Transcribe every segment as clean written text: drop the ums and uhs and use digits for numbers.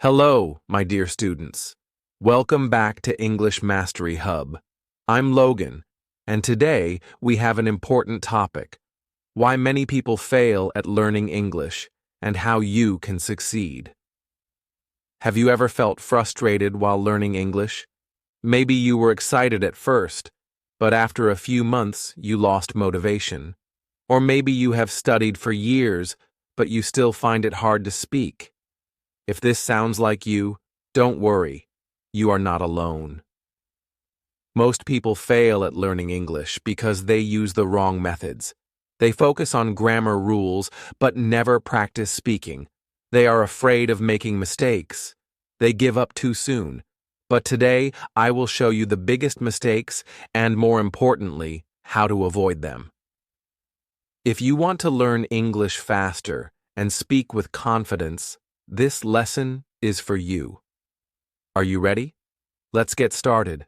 Hello, my dear students. Welcome back to English Mastery Hub. I'm Logan, and today we have an important topic: why many people fail at learning English and how you can succeed. Have you ever felt frustrated while learning English? Maybe you were excited at first, but after a few months you lost motivation. Or maybe you have studied for years, but you still find it hard to speak. If this sounds like you, don't worry. You are not alone. Most people fail at learning English because they use the wrong methods. They focus on grammar rules but never practice speaking. They are afraid of making mistakes. They give up too soon. But today, I will show you the biggest mistakes and, more importantly, how to avoid them. If you want to learn English faster and speak with confidence, this lesson is for you. Are you ready? Let's get started.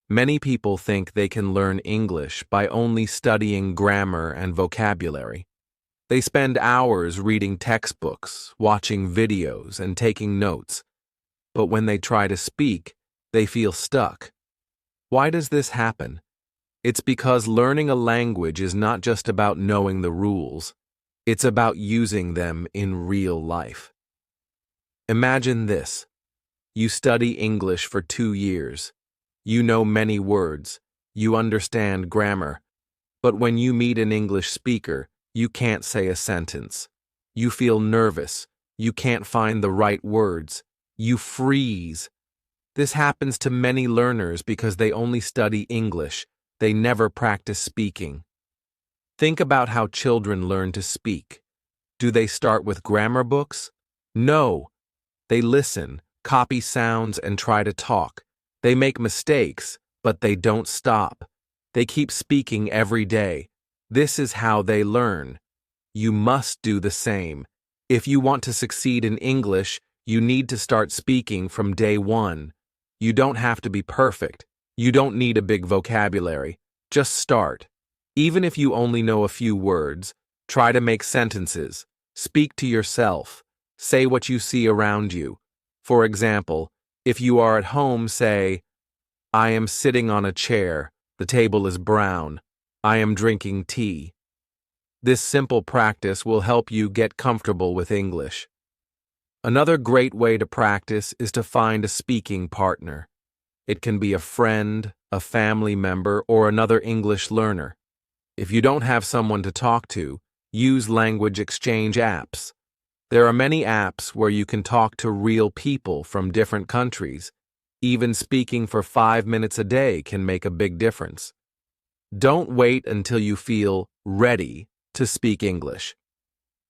Many people think they can learn English by only studying grammar and vocabulary. They spend hours reading textbooks, watching videos, and taking notes. But when they try to speak, they feel stuck. Why does this happen? It's because learning a language is not just about knowing the rules. It's about using them in real life. Imagine this. You study English for 2 years. You know many words. You understand grammar. But when you meet an English speaker, you can't say a sentence. You feel nervous. You can't find the right words. You freeze. This happens to many learners because they only study English. They never practice speaking. Think about how children learn to speak. Do they start with grammar books? No. They listen, copy sounds, and try to talk. They make mistakes, but they don't stop. They keep speaking every day. This is how they learn. You must do the same. If you want to succeed in English, you need to start speaking from day one. You don't have to be perfect. You don't need a big vocabulary. Just start. Even if you only know a few words, try to make sentences. Speak to yourself. Say what you see around you. For example, if you are at home, say, "I am sitting on a chair. The table is brown. I am drinking tea." This simple practice will help you get comfortable with English. Another great way to practice is to find a speaking partner. It can be a friend, a family member, or another English learner. If you don't have someone to talk to, use language exchange apps. There are many apps where you can talk to real people from different countries. Even speaking for 5 minutes a day can make a big difference. Don't wait until you feel ready to speak English.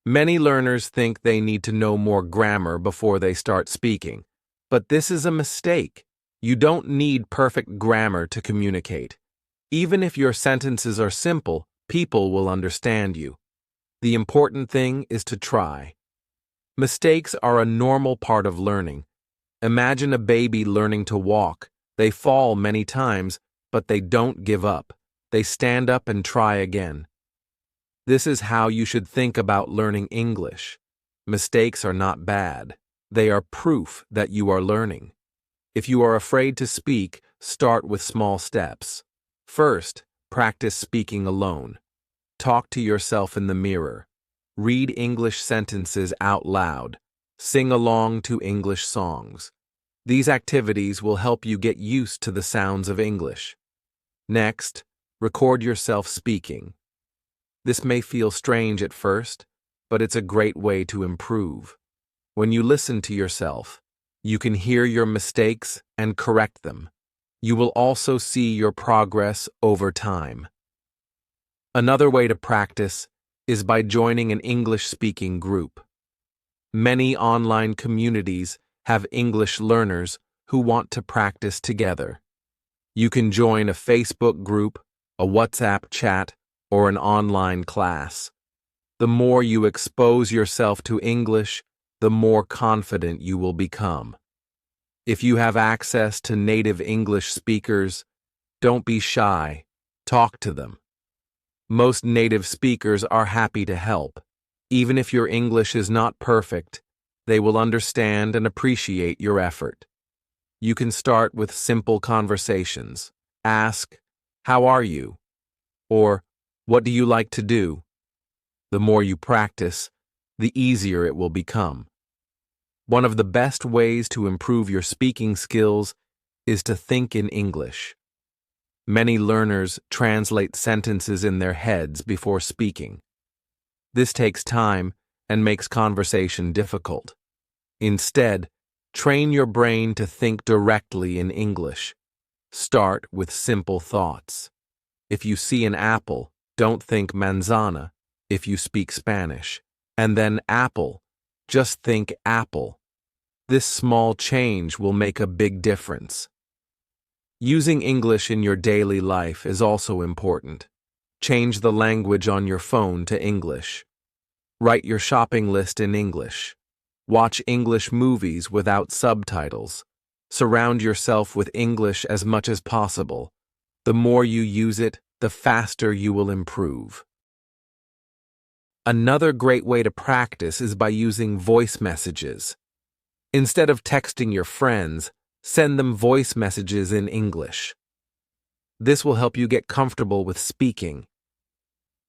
Many learners think they need to know more grammar before they start speaking, but this is a mistake. You don't need perfect grammar to communicate. Even if your sentences are simple, people will understand you. The important thing is to try. Mistakes are a normal part of learning. Imagine a baby learning to walk. They fall many times, but they don't give up. They stand up and try again. This is how you should think about learning English. Mistakes are not bad. They are proof that you are learning. If you are afraid to speak, start with small steps. First, practice speaking alone. Talk to yourself in the mirror. Read English sentences out loud. Sing along to English songs. These activities will help you get used to the sounds of English. Next, record yourself speaking. This may feel strange at first, but it's a great way to improve. When you listen to yourself, you can hear your mistakes and correct them. You will also see your progress over time. Another way to practice is by joining an English-speaking group. Many online communities have English learners who want to practice together. You can join a Facebook group, a WhatsApp chat, or an online class. The more you expose yourself to English, the more confident you will become. If you have access to native English speakers, don't be shy. Talk to them. Most native speakers are happy to help. Even if your English is not perfect, They will understand and appreciate your effort. You can start with simple conversations. Ask, "How are you?" or "What do you like to do?" The more you practice, the easier it will become. One of the best ways to improve your speaking skills is to think in English. Many learners translate sentences in their heads before speaking. This takes time and makes conversation difficult. Instead, train your brain to think directly in English. Start with simple thoughts. If you see an apple, don't think manzana if you speak Spanish. And then apple, just think apple. This small change will make a big difference. Using English in your daily life is also important. Change the language on your phone to English. Write your shopping list in English. Watch English movies without subtitles. Surround yourself with English as much as possible. The more you use it, the faster you will improve. Another great way to practice is by using voice messages. Instead of texting your friends, send them voice messages in English. This will help you get comfortable with speaking.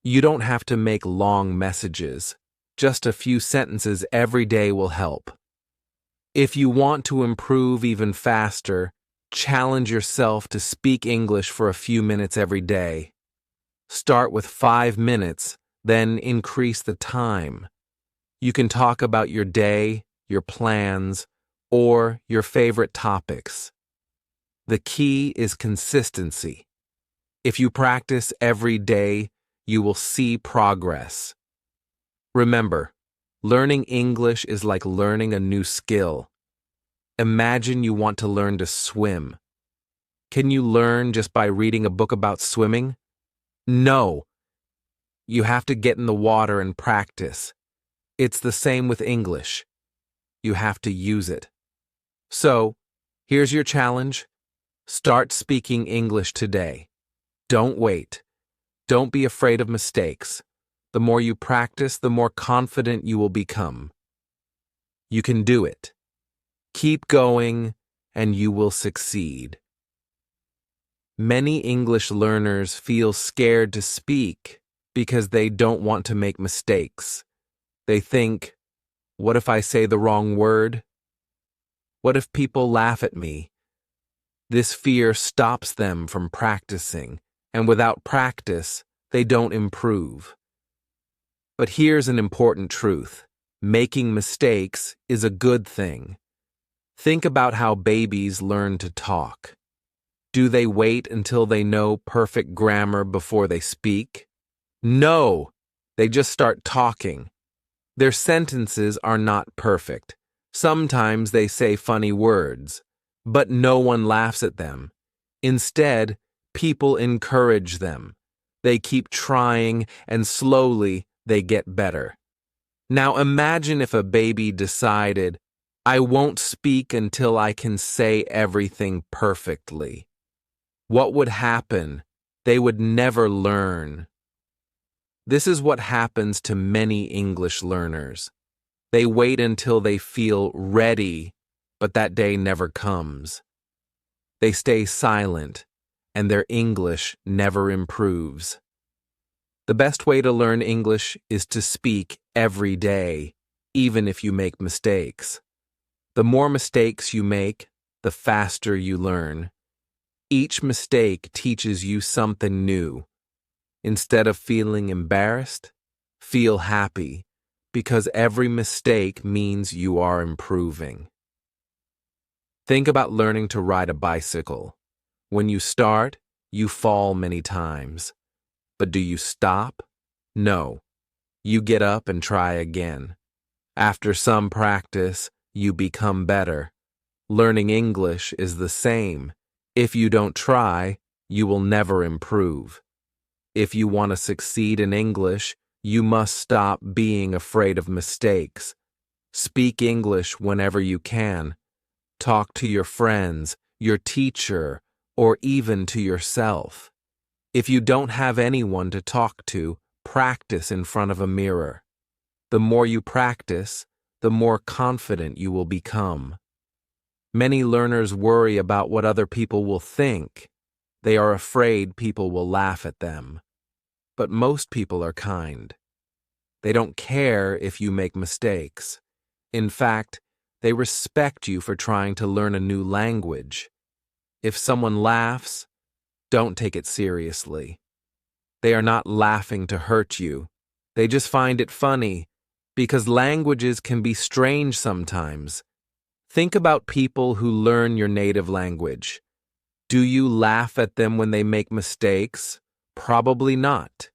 You don't have to make long messages. Just a few sentences every day will help. If you want to improve even faster, challenge yourself to speak English for a few minutes every day. Start with 5 minutes, then increase the time. You can talk about your day, your plans, or your favorite topics. The key is consistency. If you practice every day, you will see progress. Remember, learning English is like learning a new skill. Imagine you want to learn to swim. Can you learn just by reading a book about swimming? No. You have to get in the water and practice. It's the same with English. You have to use it. So, here's your challenge. Start speaking English today. Don't wait. Don't be afraid of mistakes. The more you practice, the more confident you will become. You can do it. Keep going, and you will succeed. Many English learners feel scared to speak because they don't want to make mistakes. They think, what if I say the wrong word? What if people laugh at me? This fear stops them from practicing, and without practice, they don't improve. But here's an important truth. Making mistakes is a good thing. Think about how babies learn to talk. Do they wait until they know perfect grammar before they speak? No, they just start talking. Their sentences are not perfect. Sometimes they say funny words, but no one laughs at them. Instead, people encourage them. They keep trying, and slowly they get better. Now imagine if a baby decided, I won't speak until I can say everything perfectly. What would happen? They would never learn. This is what happens to many English learners. They wait until they feel ready, but that day never comes. They stay silent, and their English never improves. The best way to learn English is to speak every day, even if you make mistakes. The more mistakes you make, the faster you learn. Each mistake teaches you something new. Instead of feeling embarrassed, feel happy, because every mistake means you are improving. Think about learning to ride a bicycle. When you start, you fall many times. But do you stop? No. You get up and try again. After some practice, you become better. Learning English is the same. If you don't try, you will never improve. If you want to succeed in English, you must stop being afraid of mistakes. Speak English whenever you can. Talk to your friends, your teacher, or even to yourself. If you don't have anyone to talk to, practice in front of a mirror. The more you practice, the more confident you will become. Many learners worry about what other people will think. They are afraid people will laugh at them. But most people are kind. They don't care if you make mistakes. In fact, they respect you for trying to learn a new language. If someone laughs, don't take it seriously. They are not laughing to hurt you. They just find it funny, because languages can be strange sometimes. Think about people who learn your native language. Do you laugh at them when they make mistakes? Probably not.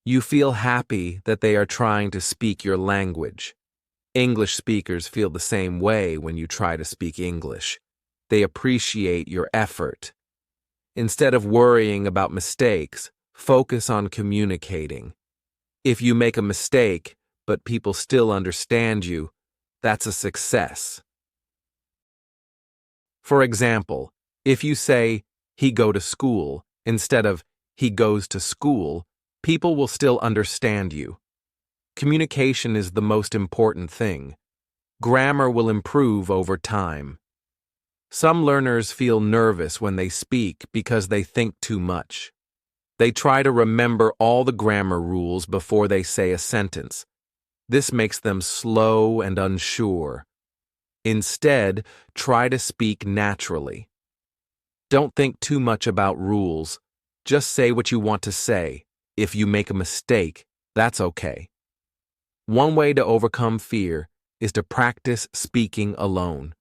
You feel happy that they are trying to speak your language. English speakers feel the same way when you try to speak English. They appreciate your effort. Instead of worrying about mistakes, focus on communicating. If you make a mistake, but people still understand you, that's a success. For example, if you say, "he go to school," instead of "he goes to school," people will still understand you. Communication is the most important thing. Grammar will improve over time. Some learners feel nervous when they speak because they think too much. They try to remember all the grammar rules before they say a sentence. This makes them slow and unsure. Instead, try to speak naturally. Don't think too much about rules. Just say what you want to say. If you make a mistake, that's okay. One way to overcome fear is to practice speaking alone.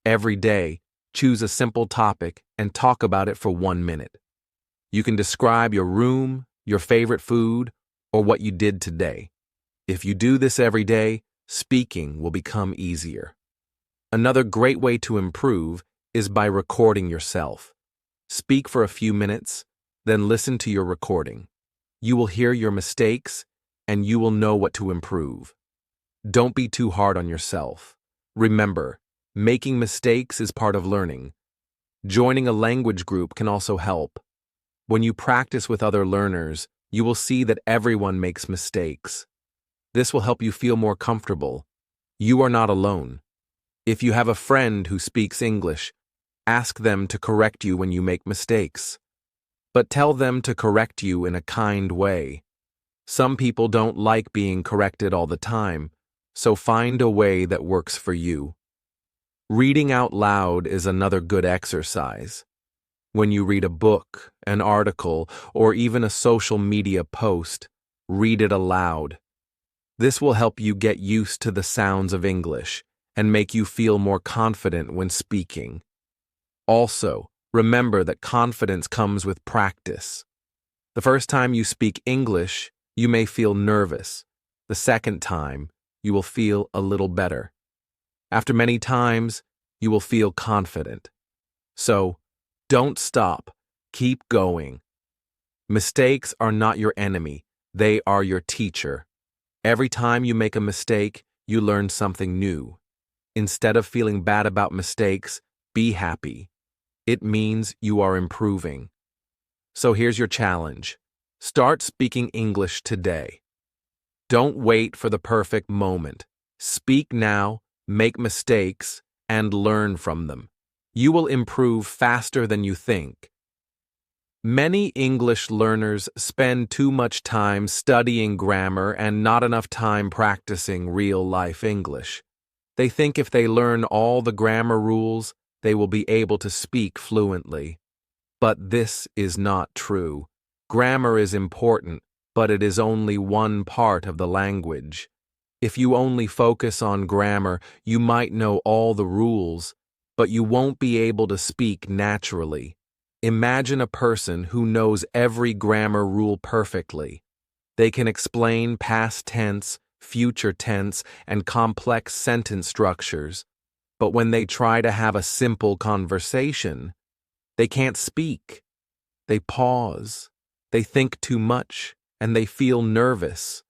Every day, choose a simple topic and talk about it for 1 minute. You can describe your room, your favorite food, or what you did today. If you do this every day, speaking will become easier. Another great way to improve is by recording yourself. Speak for a few minutes, then listen to your recording. You will hear your mistakes, and you will know what to improve. Don't be too hard on yourself. Remember, making mistakes is part of learning. Joining a language group can also help. When you practice with other learners, you will see that everyone makes mistakes. This will help you feel more comfortable. You are not alone. If you have a friend who speaks English, ask them to correct you when you make mistakes. But tell them to correct you in a kind way. Some people don't like being corrected all the time, so find a way that works for you. Reading out loud is another good exercise. When you read a book, an article, or even a social media post, read it aloud. This will help you get used to the sounds of English and make you feel more confident when speaking. Also, remember that confidence comes with practice. The first time you speak English, you may feel nervous. The second time, you will feel a little better. After many times, you will feel confident. So, don't stop. Keep going. Mistakes are not your enemy. They are your teacher. Every time you make a mistake, you learn something new. Instead of feeling bad about mistakes, be happy. It means you are improving. So here's your challenge. Start speaking English today. Don't wait for the perfect moment. Speak now, make mistakes, and learn from them. You will improve faster than you think. Many English learners spend too much time studying grammar and not enough time practicing real-life English. They think if they learn all the grammar rules, they will be able to speak fluently. But this is not true. Grammar is important, but it is only one part of the language. If you only focus on grammar, you might know all the rules, but you won't be able to speak naturally. Imagine a person who knows every grammar rule perfectly. They can explain past tense, future tense, and complex sentence structures. But when they try to have a simple conversation, they can't speak. They pause. They think too much, and they feel nervous.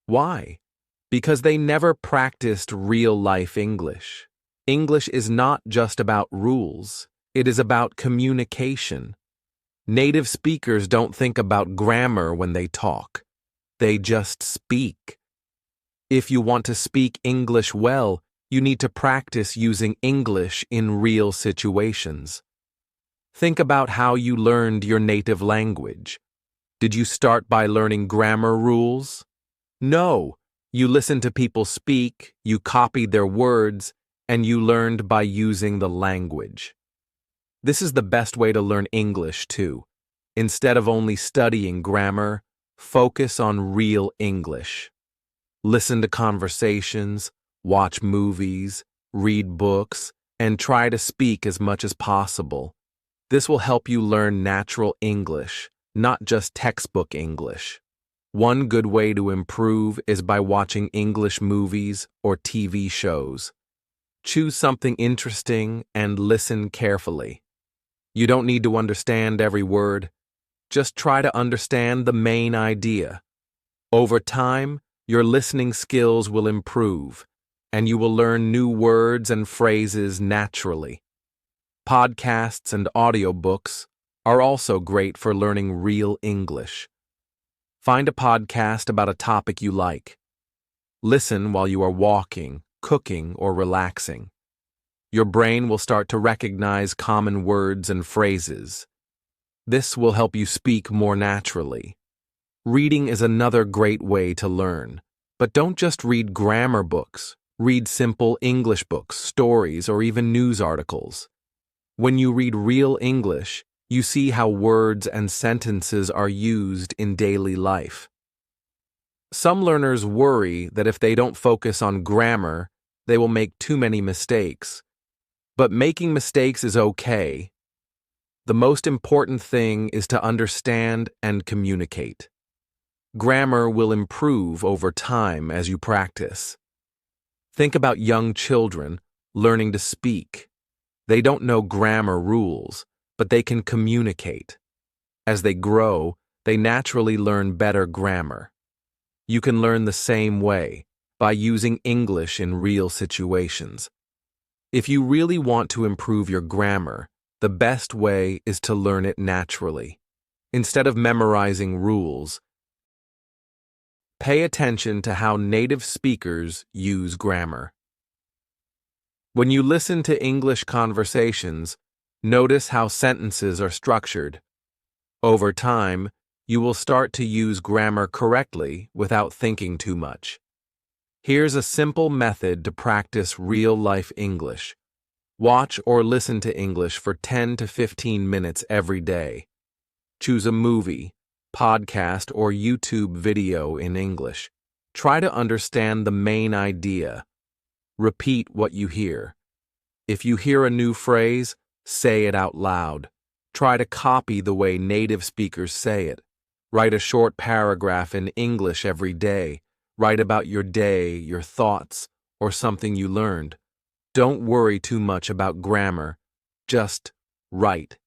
Why? Because they never practiced real-life English. English is not just about rules. It is about communication. Native speakers don't think about grammar when they talk. They just speak. If you want to speak English well, you need to practice using English in real situations. Think about how you learned your native language. Did you start by learning grammar rules? No, you listened to people speak, you copied their words, and you learned by using the language. This is the best way to learn English, too. Instead of only studying grammar, focus on real English. Listen to conversations, watch movies, read books, and try to speak as much as possible. This will help you learn natural English, not just textbook English. One good way to improve is by watching English movies or TV shows. Choose something interesting and listen carefully. You don't need to understand every word. Just try to understand the main idea. Over time, your listening skills will improve, and you will learn new words and phrases naturally. Podcasts and audiobooks are also great for learning real English. Find a podcast about a topic you like. Listen while you are walking, cooking, or relaxing. Your brain will start to recognize common words and phrases. This will help you speak more naturally. Reading is another great way to learn. But don't just read grammar books. Read simple English books, stories, or even news articles. When you read real English, you see how words and sentences are used in daily life. Some learners worry that if they don't focus on grammar, they will make too many mistakes. But making mistakes is okay. The most important thing is to understand and communicate. Grammar will improve over time as you practice. Think about young children learning to speak. They don't know grammar rules, but they can communicate. As they grow, they naturally learn better grammar. You can learn the same way, by using English in real situations. If you really want to improve your grammar, the best way is to learn it naturally. Instead of memorizing rules, pay attention to how native speakers use grammar. When you listen to English conversations, notice how sentences are structured. Over time, you will start to use grammar correctly without thinking too much. Here's a simple method to practice real-life English. Watch or listen to English for 10 to 15 minutes every day. Choose a movie, podcast, or YouTube video in English. Try to understand the main idea. Repeat what you hear. If you hear a new phrase, say it out loud. Try to copy the way native speakers say it. Write a short paragraph in English every day. Write about your day, your thoughts, or something you learned. Don't worry too much about grammar. Just write.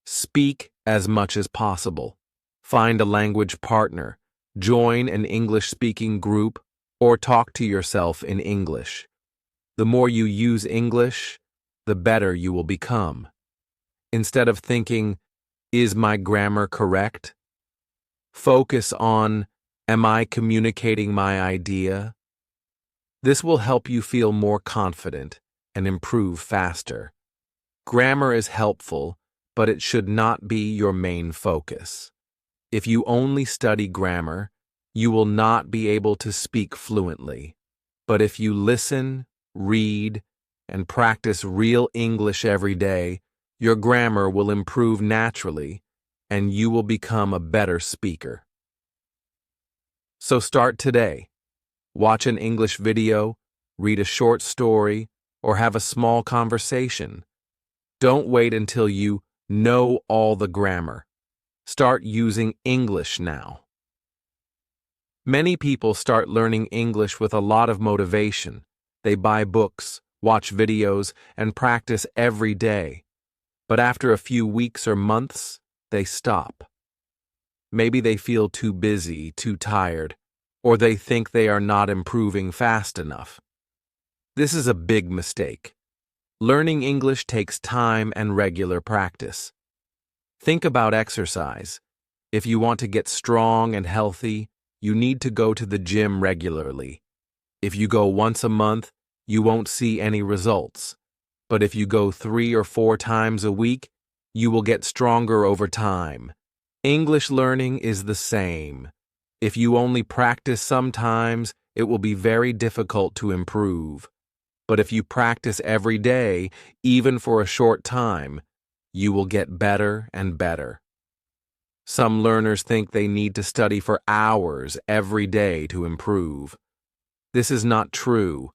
Speak as much as possible. Find a language partner. Join an English-speaking group, or talk to yourself in English. The more you use English, the better you will become. Instead of thinking, "Is my grammar correct?" Focus on, "Am I communicating my idea?" This will help you feel more confident and improve faster. Grammar is helpful, but it should not be your main focus. If you only study grammar, you will not be able to speak fluently. But if you listen, read, and practice real English every day, your grammar will improve naturally, and you will become a better speaker. So start today. Watch an English video, read a short story, or have a small conversation. Don't wait until you know all the grammar. Start using English now. Many people start learning English with a lot of motivation. They buy books, watch videos, and practice every day. But after a few weeks or months, they stop. Maybe they feel too busy, too tired, or they think they are not improving fast enough. This is a big mistake. Learning English takes time and regular practice. Think about exercise. If you want to get strong and healthy, you need to go to the gym regularly. If you go once a month, you won't see any results. But if you go 3 or 4 times a week, you will get stronger over time. English learning is the same. If you only practice sometimes, it will be very difficult to improve. But if you practice every day, even for a short time, you will get better and better. Some learners think they need to study for hours every day to improve. This is not true.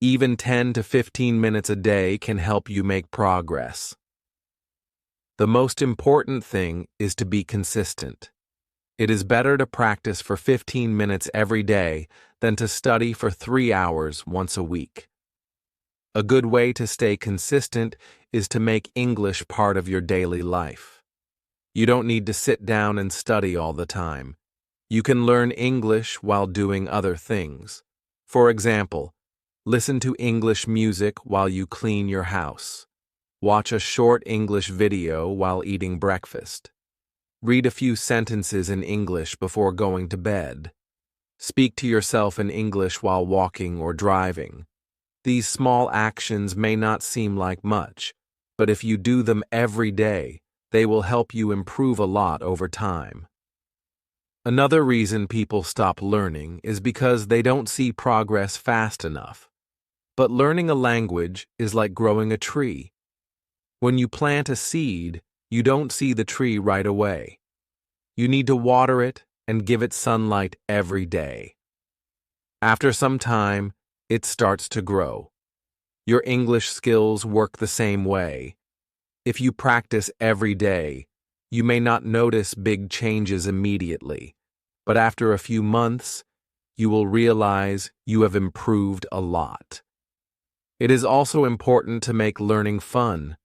Even 10 to 15 minutes a day can help you make progress. The most important thing is to be consistent. It is better to practice for 15 minutes every day than to study for 3 hours once a week. A good way to stay consistent is to make English part of your daily life. You don't need to sit down and study all the time. You can learn English while doing other things. For example, listen to English music while you clean your house. Watch a short English video while eating breakfast. Read a few sentences in English before going to bed. Speak to yourself in English while walking or driving. These small actions may not seem like much, but if you do them every day, they will help you improve a lot over time. Another reason people stop learning is because they don't see progress fast enough. But learning a language is like growing a tree. When you plant a seed, you don't see the tree right away. You need to water it and give it sunlight every day. After some time, it starts to grow. Your English skills work the same way. If you practice every day, you may not notice big changes immediately, but after a few months, you will realize you have improved a lot. It is also important to make learning fun.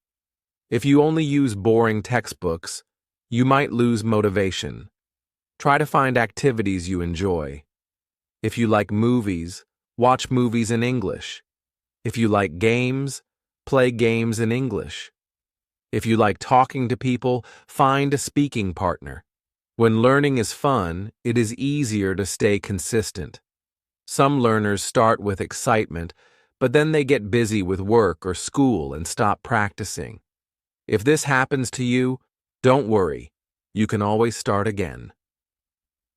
If you only use boring textbooks, you might lose motivation. Try to find activities you enjoy. If you like movies, watch movies in English. If you like games, play games in English. If you like talking to people, find a speaking partner. When learning is fun, it is easier to stay consistent. Some learners start with excitement, but then they get busy with work or school and stop practicing. If this happens to you, don't worry. You can always start again.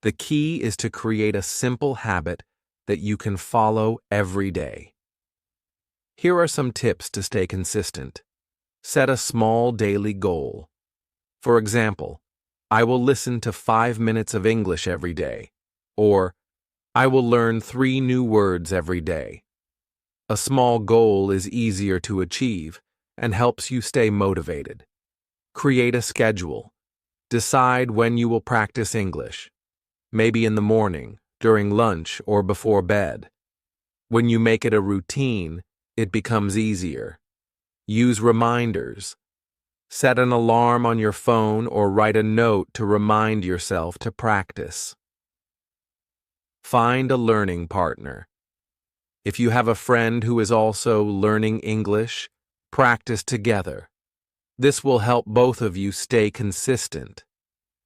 The key is to create a simple habit that you can follow every day. Here are some tips to stay consistent. Set a small daily goal. For example, I will listen to 5 minutes of English every day, or I will learn 3 new words every day. A small goal is easier to achieve and helps you stay motivated. Create a schedule. Decide when you will practice English. Maybe in the morning, during lunch, or before bed. When you make it a routine, it becomes easier. Use reminders. Set an alarm on your phone or write a note to remind yourself to practice. Find a learning partner. If you have a friend who is also learning English, practice together. This will help both of you stay consistent.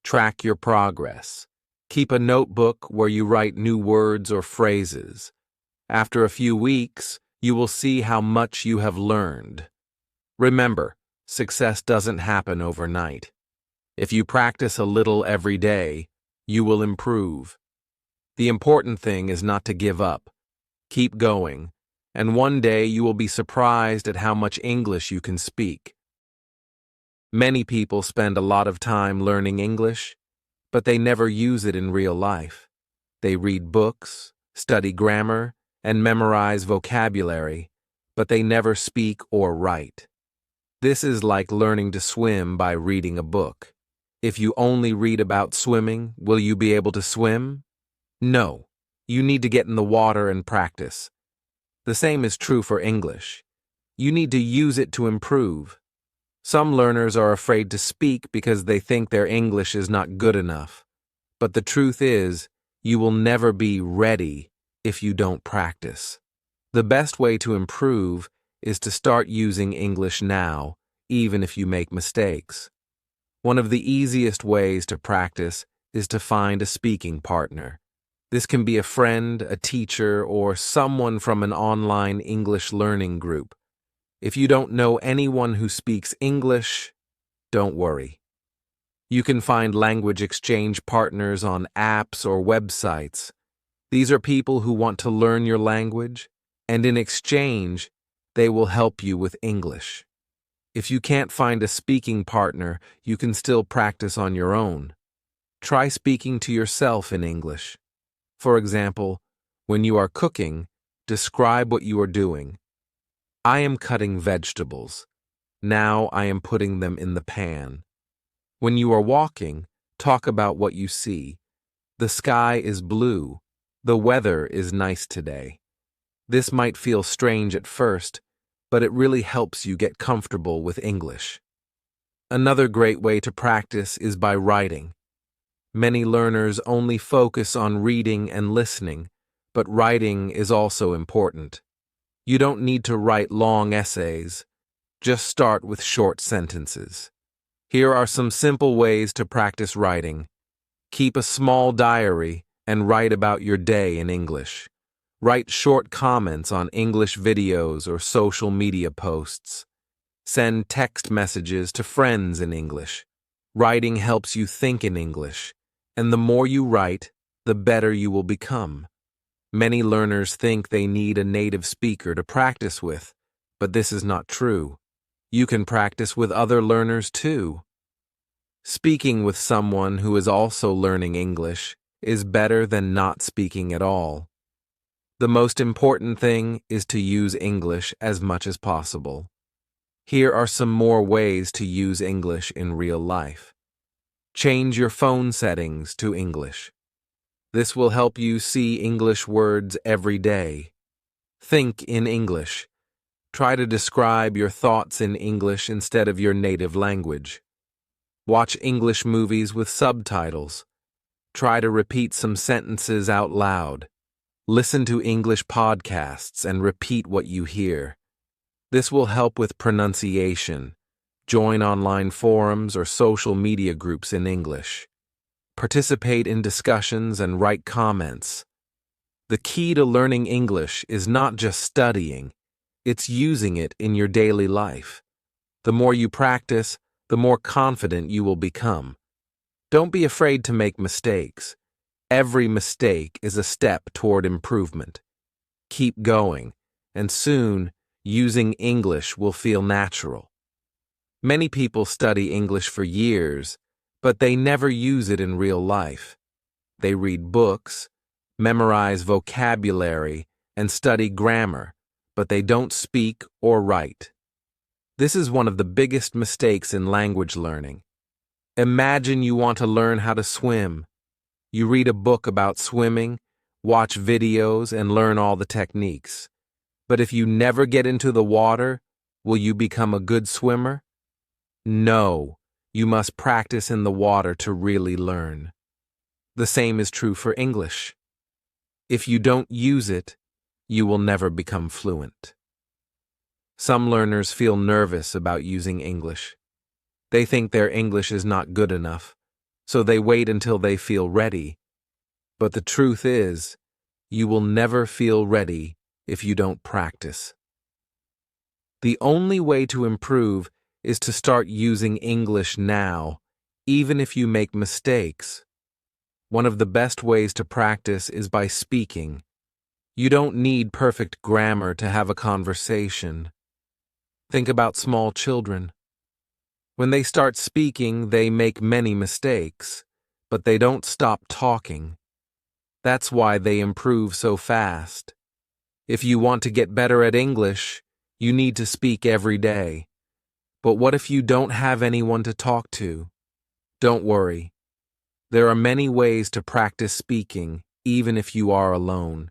Track your progress. Keep a notebook where you write new words or phrases. After a few weeks, you will see how much you have learned. Remember, success doesn't happen overnight. If you practice a little every day, you will improve. The important thing is not to give up. Keep going, and one day you will be surprised at how much English you can speak. Many people spend a lot of time learning English, but they never use it in real life. They read books, study grammar, and memorize vocabulary, but they never speak or write. This is like learning to swim by reading a book. If you only read about swimming, will you be able to swim? No. You need to get in the water and practice. The same is true for English. You need to use it to improve. Some learners are afraid to speak because they think their English is not good enough. But the truth is, you will never be ready if you don't practice. The best way to improve is to start using English now, even if you make mistakes. One of the easiest ways to practice is to find a speaking partner. This can be a friend, a teacher, or someone from an online English learning group. If you don't know anyone who speaks English, don't worry. You can find language exchange partners on apps or websites. These are people who want to learn your language, and in exchange, they will help you with English. If you can't find a speaking partner, you can still practice on your own. Try speaking to yourself in English. For example, when you are cooking, describe what you are doing. I am cutting vegetables. Now I am putting them in the pan. When you are walking, talk about what you see. The sky is blue. The weather is nice today. This might feel strange at first, but it really helps you get comfortable with English. Another great way to practice is by writing. Many learners only focus on reading and listening, but writing is also important. You don't need to write long essays. Just start with short sentences. Here are some simple ways to practice writing. Keep a small diary and write about your day in English. Write short comments on English videos or social media posts. Send text messages to friends in English. Writing helps you think in English, and the more you write, the better you will become. Many learners think they need a native speaker to practice with, but this is not true. You can practice with other learners too. Speaking with someone who is also learning English is better than not speaking at all. The most important thing is to use English as much as possible. Here are some more ways to use English in real life. Change your phone settings to English. This will help you see English words every day. Think in English. Try to describe your thoughts in English instead of your native language. Watch English movies with subtitles. Try to repeat some sentences out loud. Listen to English podcasts and repeat what you hear. This will help with pronunciation. Join online forums or social media groups in English. Participate in discussions and write comments. The key to learning English is not just studying, it's using it in your daily life. The more you practice, the more confident you will become. Don't be afraid to make mistakes. Every mistake is a step toward improvement. Keep going, and soon, using English will feel natural. Many people study English for years, but they never use it in real life. They read books, memorize vocabulary, and study grammar, but they don't speak or write. This is one of the biggest mistakes in language learning. Imagine you want to learn how to swim. You read a book about swimming, watch videos, and learn all the techniques. But if you never get into the water, will you become a good swimmer? No, you must practice in the water to really learn. The same is true for English. If you don't use it, you will never become fluent. Some learners feel nervous about using English. They think their English is not good enough, so they wait until they feel ready. But the truth is, you will never feel ready if you don't practice. The only way to improve is to start using English now, even if you make mistakes. One of the best ways to practice is by speaking. You don't need perfect grammar to have a conversation. Think about small children. When they start speaking, they make many mistakes, but they don't stop talking. That's why they improve so fast. If you want to get better at English, you need to speak every day. But what if you don't have anyone to talk to? Don't worry. There are many ways to practice speaking, even if you are alone.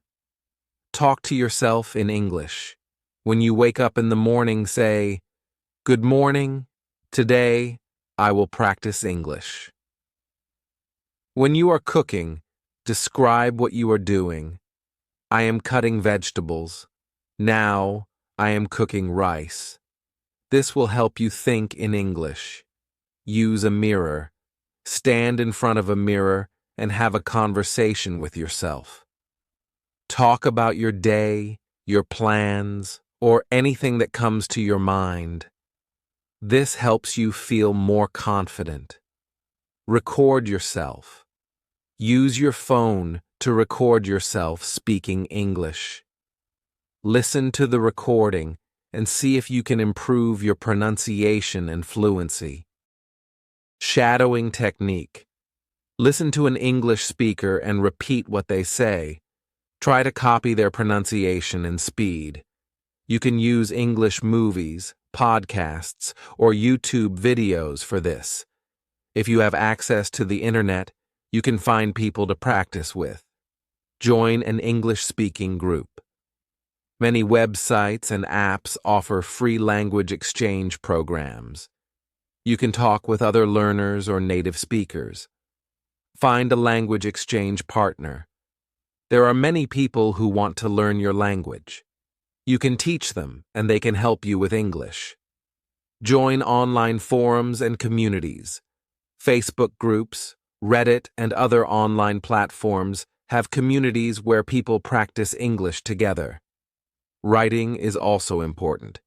Talk to yourself in English. When you wake up in the morning, say, "Good morning. Today, I will practice English." When you are cooking, describe what you are doing. I am cutting vegetables. Now, I am cooking rice. This will help you think in English. Use a mirror. Stand in front of a mirror and have a conversation with yourself. Talk about your day, your plans, or anything that comes to your mind. This helps you feel more confident. Record yourself. Use your phone to record yourself speaking English. Listen to the recording and see if you can improve your pronunciation and fluency. Shadowing technique. Listen to an English speaker and repeat what they say. Try to copy their pronunciation and speed. You can use English movies, podcasts, or YouTube videos for this. If you have access to the internet, you can find people to practice with. Join an English-speaking group. Many websites and apps offer free language exchange programs. You can talk with other learners or native speakers. Find a language exchange partner. There are many people who want to learn your language. You can teach them, and they can help you with English. Join online forums and communities. Facebook groups, Reddit, and other online platforms have communities where people practice English together. Writing is also important.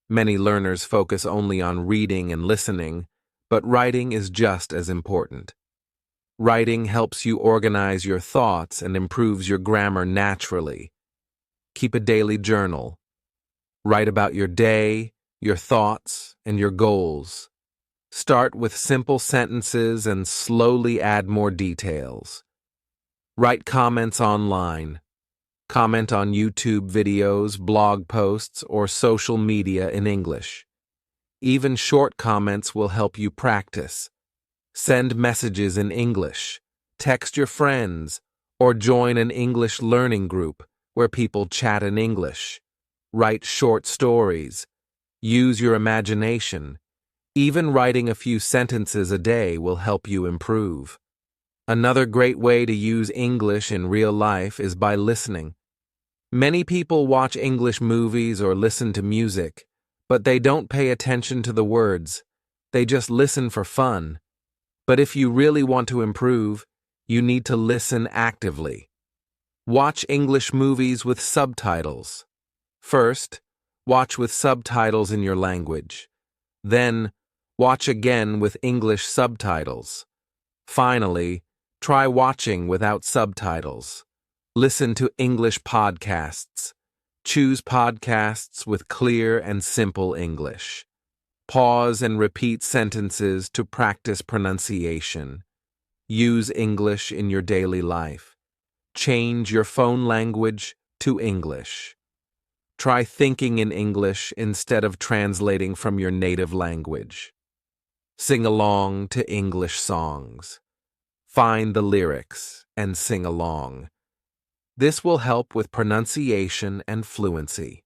Many learners focus only on reading and listening, but writing is just as important. Writing helps you organize your thoughts and improves your grammar naturally. Keep a daily journal. Write about your day, your thoughts, and your goals. Start with simple sentences and slowly add more details. Write comments online. Comment on YouTube videos, blog posts, or social media in English. Even short comments will help you practice. Send messages in English. Text your friends, or join an English learning group where people chat in English. Write short stories. Use your imagination. Even writing a few sentences a day will help you improve. Another great way to use English in real life is by listening. Many people watch English movies or listen to music, but they don't pay attention to the words. They just listen for fun. But if you really want to improve, you need to listen actively. Watch English movies with subtitles. First, watch with subtitles in your language. Then, watch again with English subtitles. Finally, try watching without subtitles. Listen to English podcasts. Choose podcasts with clear and simple English. Pause and repeat sentences to practice pronunciation. Use English in your daily life. Change your phone language to English. Try thinking in English instead of translating from your native language. Sing along to English songs. Find the lyrics and sing along. This will help with pronunciation and fluency.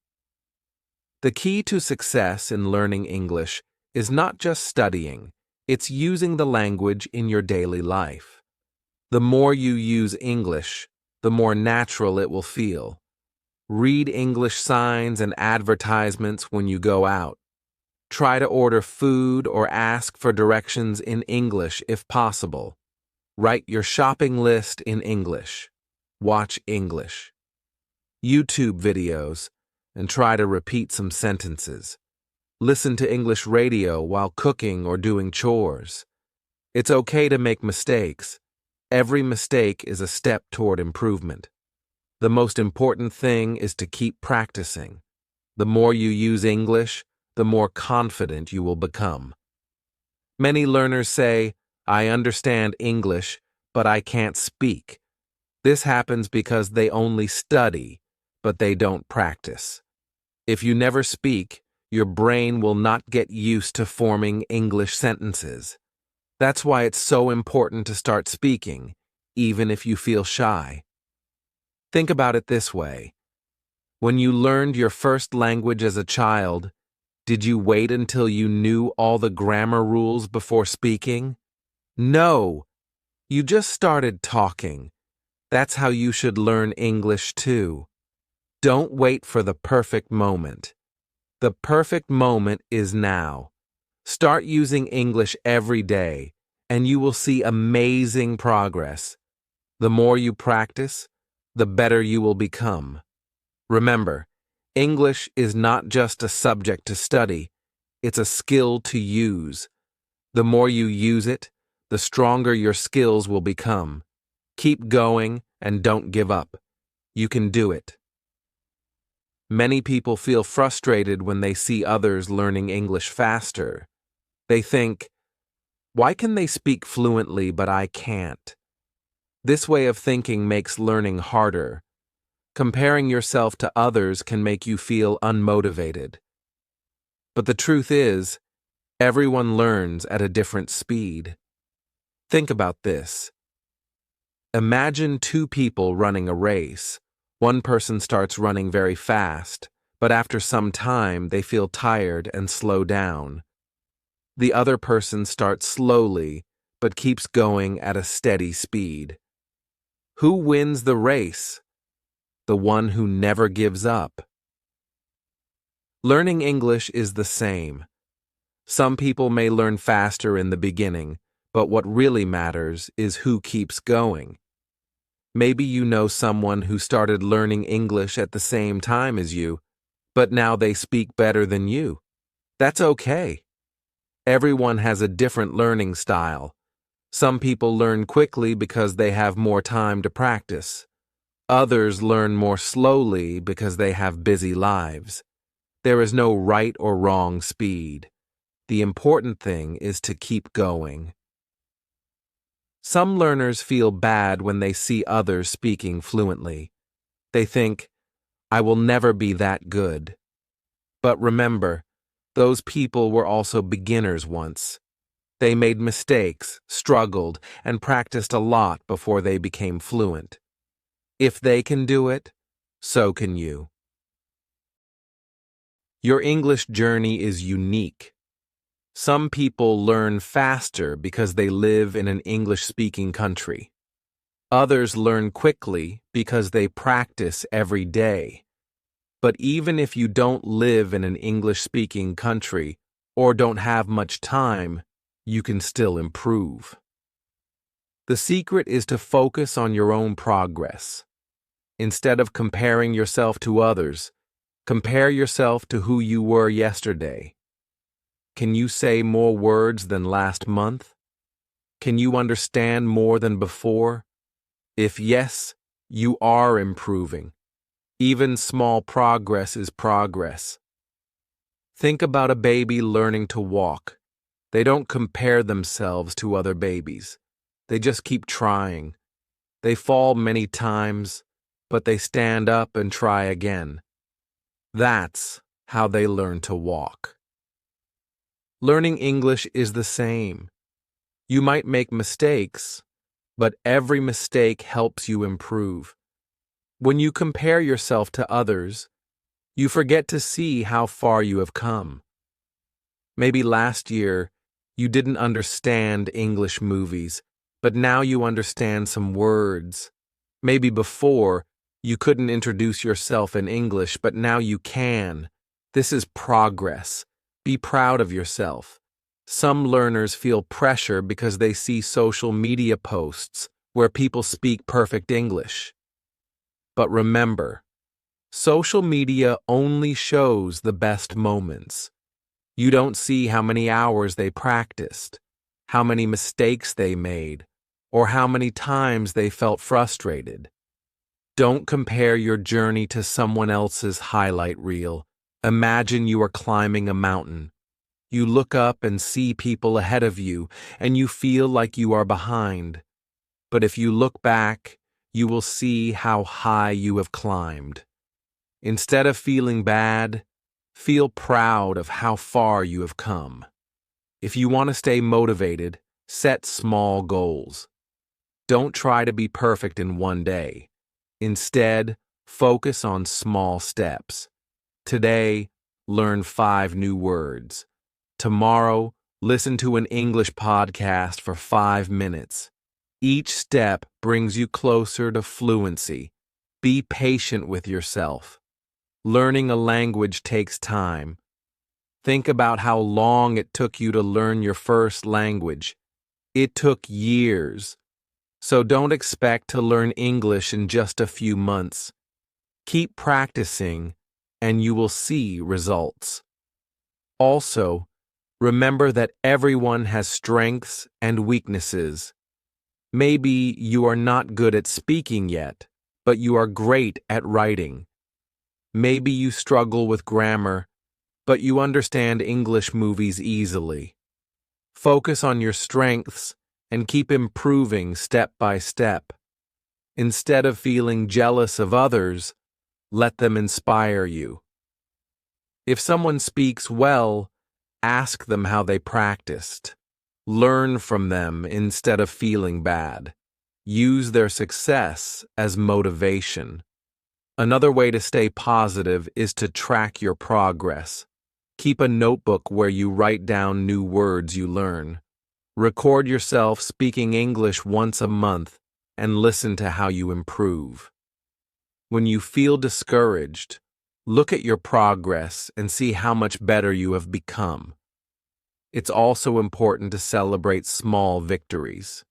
The key to success in learning English is not just studying, it's using the language in your daily life. The more you use English, the more natural it will feel. Read English signs and advertisements when you go out. Try to order food or ask for directions in English if possible. Write your shopping list in English. Watch English. YouTube videos and try to repeat some sentences. Listen to English radio while cooking or doing chores. It's okay to make mistakes. Every mistake is a step toward improvement. The most important thing is to keep practicing. The more you use English, the more confident you will become. Many learners say, "I understand English, but I can't speak." This happens because they only study, but they don't practice. If you never speak, your brain will not get used to forming English sentences. That's why it's so important to start speaking, even if you feel shy. Think about it this way. When you learned your first language as a child, did you wait until you knew all the grammar rules before speaking? No, you just started talking. That's how you should learn English too. Don't wait for the perfect moment. The perfect moment is now. Start using English every day, and you will see amazing progress. The more you practice, the better you will become. Remember, English is not just a subject to study, it's a skill to use. The more you use it, the stronger your skills will become. Keep going and don't give up. You can do it. Many people feel frustrated when they see others learning English faster. They think, why can they speak fluently but I can't? This way of thinking makes learning harder. Comparing yourself to others can make you feel unmotivated. But the truth is, everyone learns at a different speed. Think about this. Imagine two people running a race. One person starts running very fast, but after some time they feel tired and slow down. The other person starts slowly, but keeps going at a steady speed. Who wins the race? The one who never gives up. Learning English is the same. Some people may learn faster in the beginning, but what really matters is who keeps going. Maybe you know someone who started learning English at the same time as you, but now they speak better than you. That's okay. Everyone has a different learning style. Some people learn quickly because they have more time to practice. Others learn more slowly because they have busy lives. There is no right or wrong speed. The important thing is to keep going. Some learners feel bad when they see others speaking fluently. They think, I will never be that good. But remember, those people were also beginners once. They made mistakes, struggled, and practiced a lot before they became fluent. If they can do it, so can you. Your English journey is unique. Some people learn faster because they live in an English-speaking country. Others learn quickly because they practice every day. But even if you don't live in an English-speaking country or don't have much time, you can still improve. The secret is to focus on your own progress. Instead of comparing yourself to others, compare yourself to who you were yesterday. Can you say more words than last month? Can you understand more than before? If yes, you are improving. Even small progress is progress. Think about a baby learning to walk. They don't compare themselves to other babies. They just keep trying. They fall many times, but they stand up and try again. That's how they learn to walk. Learning English is the same. You might make mistakes, but every mistake helps you improve. When you compare yourself to others, you forget to see how far you have come. Maybe last year, you didn't understand English movies, but now you understand some words. Maybe before, you couldn't introduce yourself in English, but now you can. This is progress. Be proud of yourself. Some learners feel pressure because they see social media posts where people speak perfect English. But remember, social media only shows the best moments. You don't see how many hours they practiced, how many mistakes they made, or how many times they felt frustrated. Don't compare your journey to someone else's highlight reel. Imagine you are climbing a mountain. You look up and see people ahead of you, and you feel like you are behind. But if you look back, you will see how high you have climbed. Instead of feeling bad, feel proud of how far you have come. If you want to stay motivated, set small goals. Don't try to be perfect in one day. Instead, focus on small steps. Today, learn 5 new words. Tomorrow, listen to an English podcast for 5 minutes. Each step brings you closer to fluency. Be patient with yourself. Learning a language takes time. Think about how long it took you to learn your first language. It took years, so don't expect to learn English in just a few months. Keep practicing, and you will see results. Also, remember that everyone has strengths and weaknesses. Maybe you are not good at speaking yet, but you are great at writing. Maybe you struggle with grammar, but you understand English movies easily. Focus on your strengths and keep improving step by step. Instead of feeling jealous of others, let them inspire you. If someone speaks well, ask them how they practiced. Learn from them instead of feeling bad. Use their success as motivation. Another way to stay positive is to track your progress. Keep a notebook where you write down new words you learn. Record yourself speaking English once a month and listen to how you improve. When you feel discouraged, look at your progress and see how much better you have become. It's also important to celebrate small victories.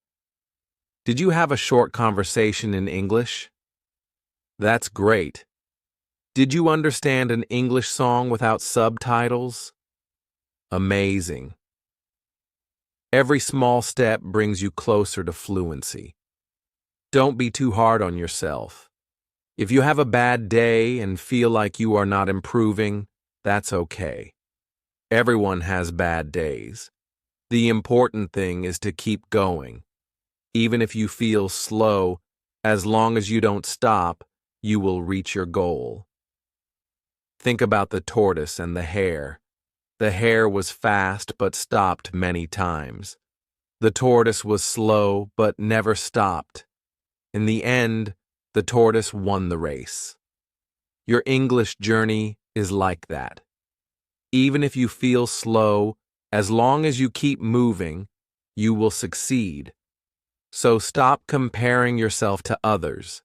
Did you have a short conversation in English? That's great. Did you understand an English song without subtitles? Amazing. Every small step brings you closer to fluency. Don't be too hard on yourself. If you have a bad day and feel like you are not improving, that's okay. Everyone has bad days. The important thing is to keep going. Even if you feel slow, as long as you don't stop, you will reach your goal. Think about the tortoise and the hare. The hare was fast but stopped many times. The tortoise was slow but never stopped. In the end, the tortoise won the race. Your English journey is like that. Even if you feel slow, as long as you keep moving, you will succeed. So stop comparing yourself to others.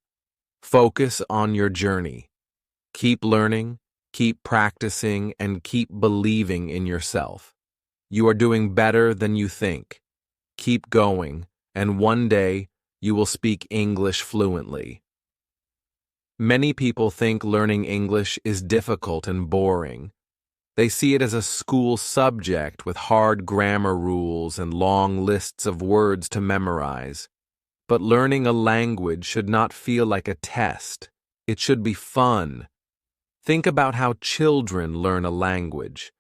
Focus on your journey. Keep learning, keep practicing, and keep believing in yourself. You are doing better than you think. Keep going, and one day you will speak English fluently. Many people think learning English is difficult and boring. They see it as a school subject with hard grammar rules and long lists of words to memorize. But learning a language should not feel like a test. It should be fun. Think about how children learn a language.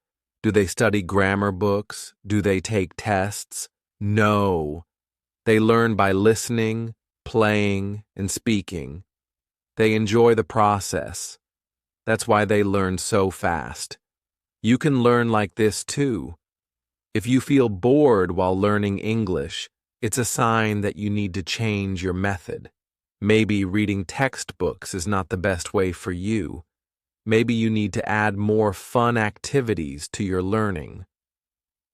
Do they study grammar books? Do they take tests? No. They learn by listening, playing, and speaking. They enjoy the process. That's why they learn so fast. You can learn like this too. If you feel bored while learning English, it's a sign that you need to change your method. Maybe reading textbooks is not the best way for you. Maybe you need to add more fun activities to your learning.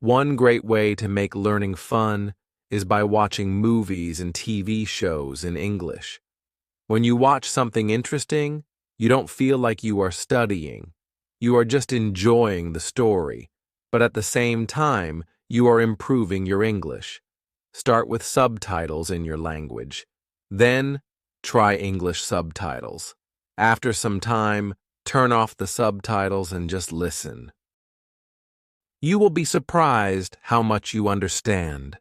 One great way to make learning fun is by watching movies and TV shows in English. When you watch something interesting, you don't feel like you are studying. You are just enjoying the story, but at the same time, you are improving your English. Start with subtitles in your language. Then, try English subtitles. After some time, turn off the subtitles and just listen. You will be surprised how much you understand.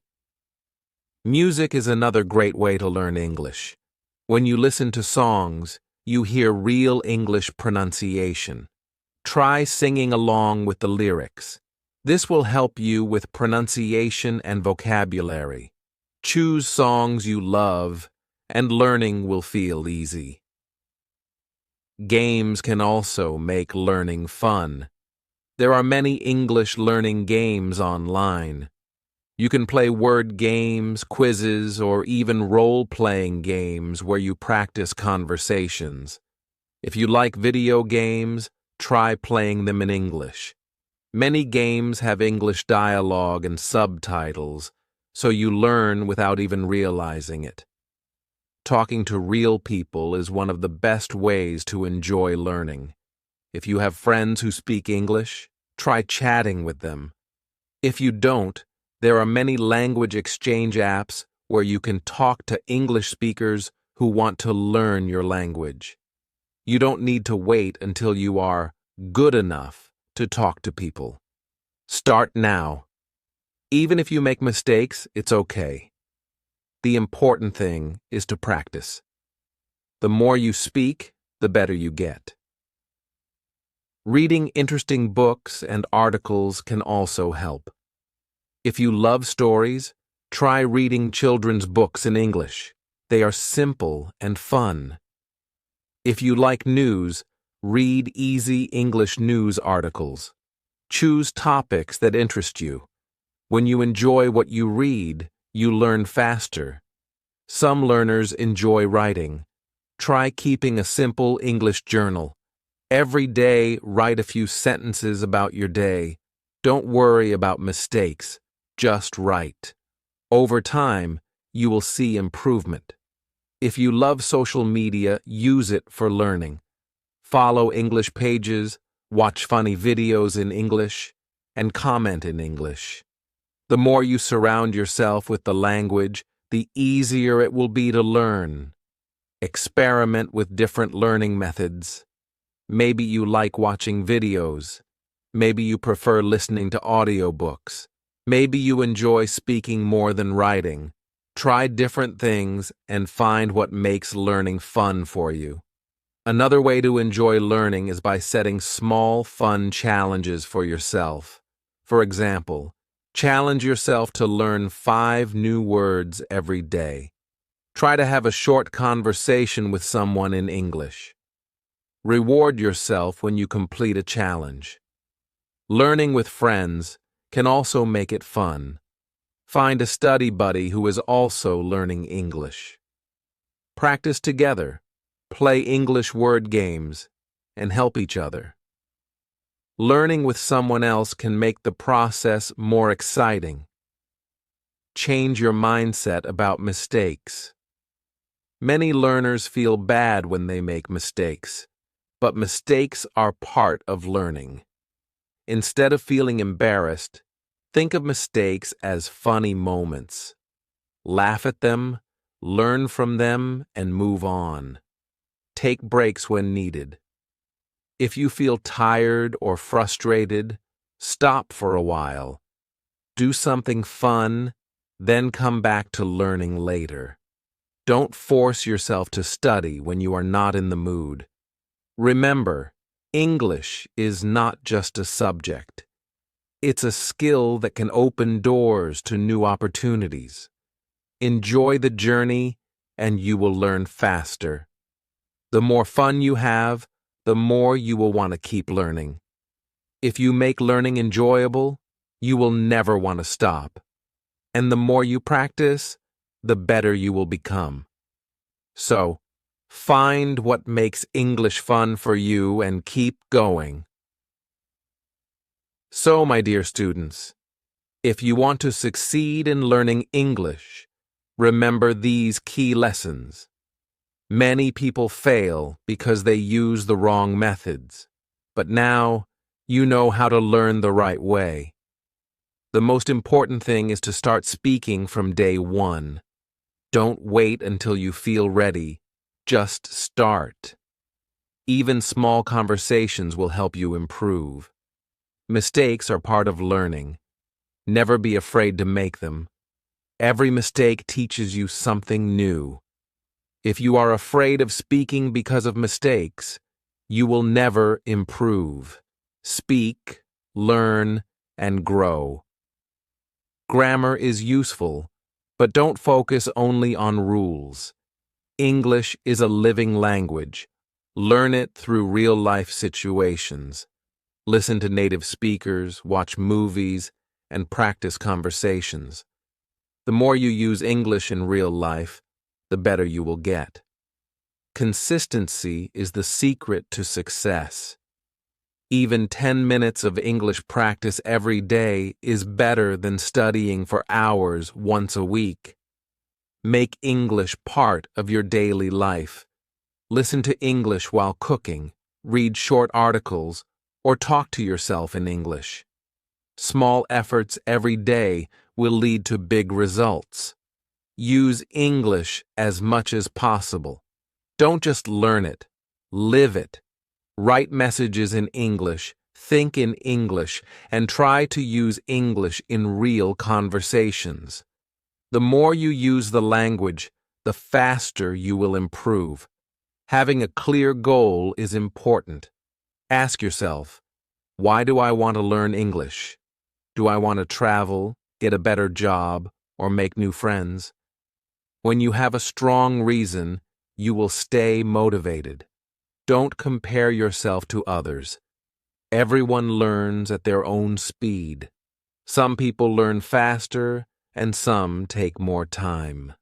Music is another great way to learn English. When you listen to songs, you hear real English pronunciation. Try singing along with the lyrics. This will help you with pronunciation and vocabulary. Choose songs you love, and learning will feel easy. Games can also make learning fun. There are many English learning games online. You can play word games, quizzes, or even role-playing games where you practice conversations. If you like video games, try playing them in English. Many games have English dialogue and subtitles, so you learn without even realizing it. Talking to real people is one of the best ways to enjoy learning. If you have friends who speak English, try chatting with them. If you don't, There are many language exchange apps where you can talk to English speakers who want to learn your language. You don't need to wait until you are good enough to talk to people. Start now. Even if you make mistakes, it's okay. The important thing is to practice. The more you speak, the better you get. Reading interesting books and articles can also help. If you love stories, try reading children's books in English. They are simple and fun. If you like news, read easy English news articles. Choose topics that interest you. When you enjoy what you read, you learn faster. Some learners enjoy writing. Try keeping a simple English journal. Every day, write a few sentences about your day. Don't worry about mistakes. Just write. Over time, you will see improvement. If you love social media, use it for learning. Follow English pages, watch funny videos in English, and comment in English. The more you surround yourself with the language, the easier it will be to learn. Experiment with different learning methods. Maybe you like watching videos. Maybe you prefer listening to audiobooks. Maybe you enjoy speaking more than writing. Try different things and find what makes learning fun for you. Another way to enjoy learning is by setting small, fun challenges for yourself. For example, challenge yourself to learn 5 new words every day. Try to have a short conversation with someone in English. Reward yourself when you complete a challenge. Learning with friends can also make it fun. Find a study buddy who is also learning English. Practice together, play English word games, and help each other. Learning with someone else can make the process more exciting. Change your mindset about mistakes. Many learners feel bad when they make mistakes, but mistakes are part of learning. Instead of feeling embarrassed, think of mistakes as funny moments. Laugh at them, learn from them, and move on. Take breaks when needed. If you feel tired or frustrated, stop for a while. Do something fun, then come back to learning later. Don't force yourself to study when you are not in the mood. Remember, English is not just a subject. It's a skill that can open doors to new opportunities. Enjoy the journey, and you will learn faster. The more fun you have, the more you will want to keep learning. If you make learning enjoyable, you will never want to stop. And the more you practice, the better you will become. So, find what makes English fun for you and keep going. So, my dear students, if you want to succeed in learning English, remember these key lessons. Many people fail because they use the wrong methods, but now you know how to learn the right way. The most important thing is to start speaking from day one. Don't wait until you feel ready. Just start. Even small conversations will help you improve. Mistakes are part of learning. Never be afraid to make them. Every mistake teaches you something new. If you are afraid of speaking because of mistakes, you will never improve. Speak, learn, and grow. Grammar is useful, but don't focus only on rules. English is a living language. Learn it through real-life situations. Listen to native speakers, watch movies, and practice conversations. The more you use English in real life, the better you will get. Consistency is the secret to success. Even 10 minutes of English practice every day is better than studying for hours once a week. Make English part of your daily life. Listen to English while cooking, read short articles, or talk to yourself in English. Small efforts every day will lead to big results. Use English as much as possible. Don't just learn it, live it. Write messages in English, think in English, and try to use English in real conversations. The more you use the language, the faster you will improve. Having a clear goal is important. Ask yourself, why do I want to learn English? Do I want to travel, get a better job, or make new friends? When you have a strong reason, you will stay motivated. Don't compare yourself to others. Everyone learns at their own speed. Some people learn faster, and some take more time.